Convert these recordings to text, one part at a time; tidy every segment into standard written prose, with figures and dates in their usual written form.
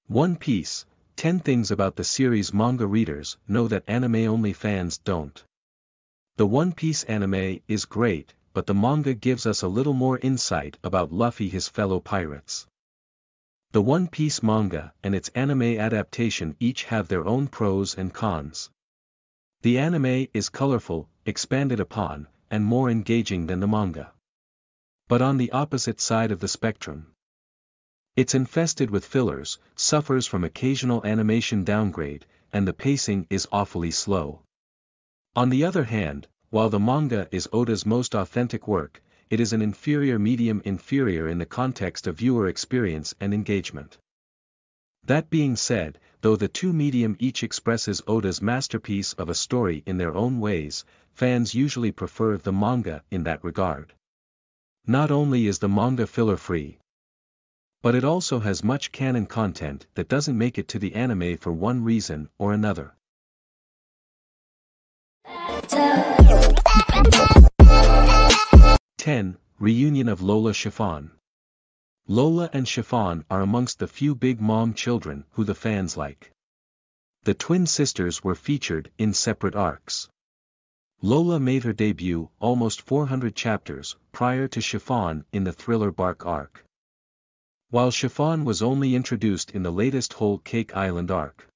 One Piece, 10 things about the series manga readers know that anime-only fans don't. The One Piece anime is great, but the manga gives us a little more insight about Luffy his fellow pirates. The One Piece manga and its anime adaptation each have their own pros and cons. The anime is colorful, expanded upon, and more engaging than the manga. But on the opposite side of the spectrum, it's infested with fillers, suffers from occasional animation downgrade, and the pacing is awfully slow. On the other hand, while the manga is Oda's most authentic work, it is an inferior medium inferior in the context of viewer experience and engagement. That being said, though the two medium each expresses Oda's masterpiece of a story in their own ways, fans usually prefer the manga in that regard. Not only is the manga filler-free, but it also has much canon content that doesn't make it to the anime for one reason or another. 10. Reunion of Lola Chiffon. Lola and Chiffon are amongst the few Big Mom children who the fans like. The twin sisters were featured in separate arcs. Lola made her debut almost 400 chapters prior to Chiffon in the Thriller Bark arc, while Chiffon was only introduced in the latest Whole Cake Island arc.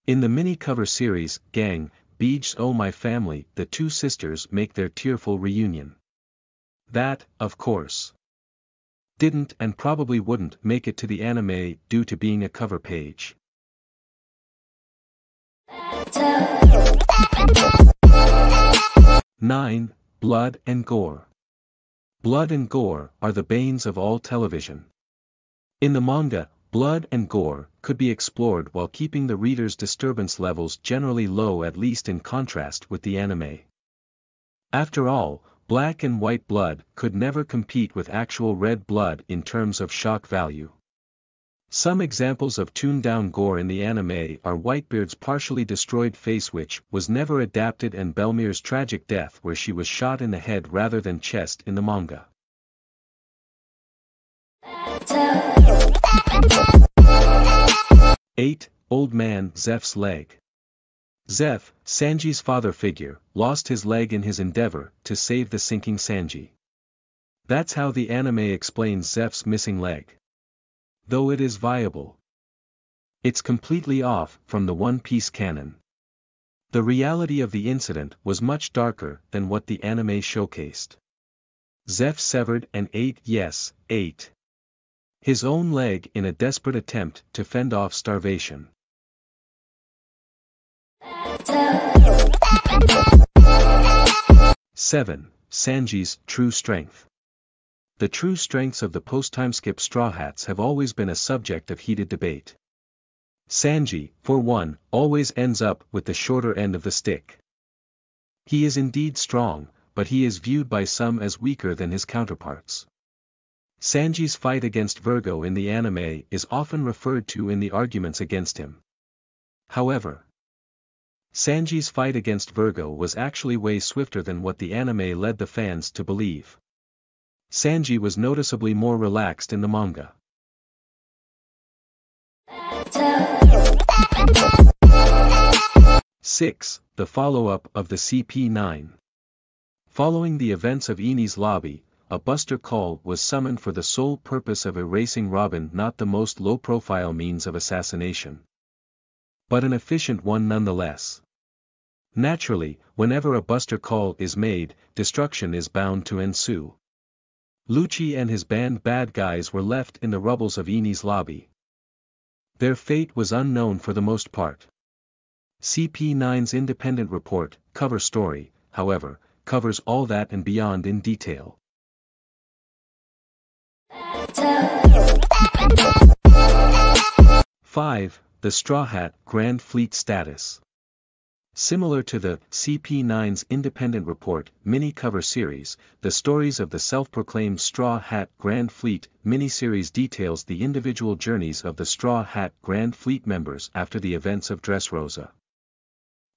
In the mini-cover series, Gang, Beej's Oh My Family, the two sisters make their tearful reunion. That, of course, didn't and probably wouldn't make it to the anime due to being a cover page. 9. Blood and Gore. Blood and gore are the banes of all television. In the manga, blood and gore could be explored while keeping the reader's disturbance levels generally low, at least in contrast with the anime. After all, black and white blood could never compete with actual red blood in terms of shock value. Some examples of toned-down gore in the anime are Whitebeard's partially destroyed face, which was never adapted, and Belmir's tragic death where she was shot in the head rather than chest in the manga. 8. Old Man Zeph's Leg. Zeph, Sanji's father figure, lost his leg in his endeavor to save the sinking Sanji. That's how the anime explains Zeph's missing leg. Though it is viable, it's completely off from the One Piece canon. The reality of the incident was much darker than what the anime showcased. Zeph severed and ate his own leg in a desperate attempt to fend off starvation. 7. Sanji's True Strength. The true strengths of the post-timeskip Straw Hats have always been a subject of heated debate. Sanji, for one, always ends up with the shorter end of the stick. He is indeed strong, but he is viewed by some as weaker than his counterparts. Sanji's fight against Virgo in the anime is often referred to in the arguments against him. However, Sanji's fight against Virgo was actually way swifter than what the anime led the fans to believe. Sanji was noticeably more relaxed in the manga. 6. The follow-up of the CP9. Following the events of Enies Lobby, a Buster Call was summoned for the sole purpose of erasing Robin, not the most low-profile means of assassination, but an efficient one nonetheless. Naturally, whenever a Buster Call is made, destruction is bound to ensue. Lucci and his bad guys were left in the rubbles of Enies Lobby. Their fate was unknown for the most part. CP9's independent report, cover story, however, covers all that and beyond in detail. 5. The Straw Hat Grand Fleet Status. Similar to the CP9's independent report mini-cover series, the stories of the self-proclaimed Straw Hat Grand Fleet miniseries details the individual journeys of the Straw Hat Grand Fleet members after the events of Dressrosa.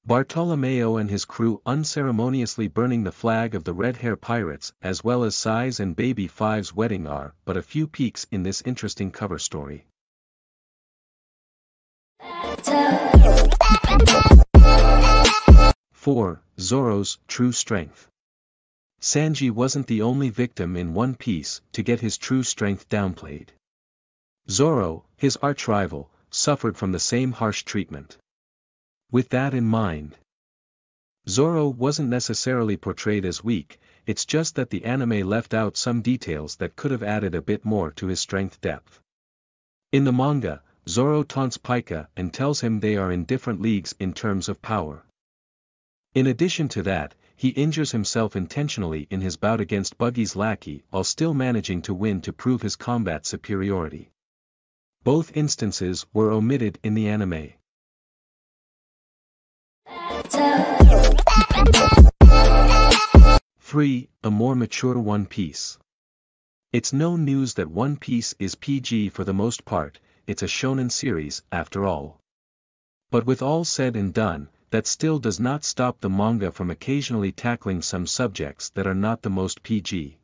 Bartolomeo and his crew unceremoniously burning the flag of the Red Hair Pirates, as well as Sai's and Baby Five's wedding, are but a few peaks in this interesting cover story. 4. Zoro's true strength. Sanji wasn't the only victim in One Piece to get his true strength downplayed. Zoro, his arch-rival, suffered from the same harsh treatment. With that in mind, Zoro wasn't necessarily portrayed as weak, it's just that the anime left out some details that could have added a bit more to his strength depth. In the manga, Zoro taunts Pika and tells him they are in different leagues in terms of power. In addition to that, he injures himself intentionally in his bout against Buggy's lackey while still managing to win to prove his combat superiority. Both instances were omitted in the anime. 3. A more mature One Piece. It's no news that One Piece is PG for the most part, it's a shonen series, after all. But with all said and done, that still does not stop the manga from occasionally tackling some subjects that are not the most PG.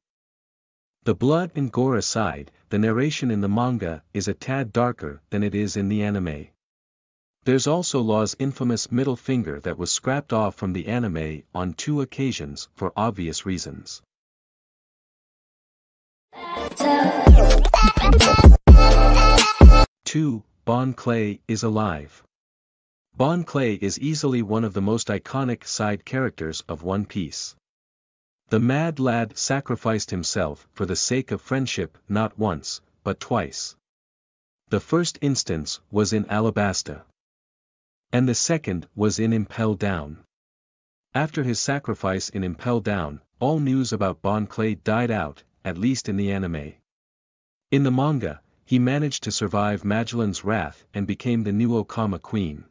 The blood and gore aside, the narration in the manga is a tad darker than it is in the anime. There's also Law's infamous middle finger that was scrapped off from the anime on 2 occasions for obvious reasons. 2. Bon Clay is alive. Bon Clay is easily one of the most iconic side characters of One Piece. The mad lad sacrificed himself for the sake of friendship not once, but twice. The first instance was in Alabasta. And the second was in Impel Down. After his sacrifice in Impel Down, all news about Bon Clay died out, at least in the anime. In the manga, he managed to survive Magellan's wrath and became the new Okama Queen.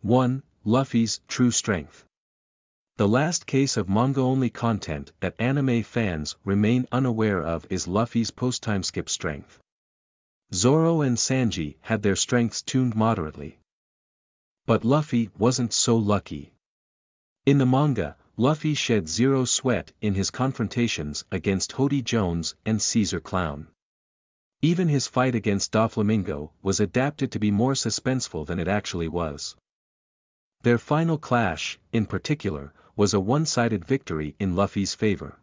1. Luffy's true strength. The last case of manga-only content that anime fans remain unaware of is Luffy's post-timeskip strength. Zoro and Sanji had their strengths tuned moderately. But Luffy wasn't so lucky. In the manga, Luffy shed 0 sweat in his confrontations against Hody Jones and Caesar Clown. Even his fight against Doflamingo was adapted to be more suspenseful than it actually was. Their final clash, in particular, was a one-sided victory in Luffy's favor.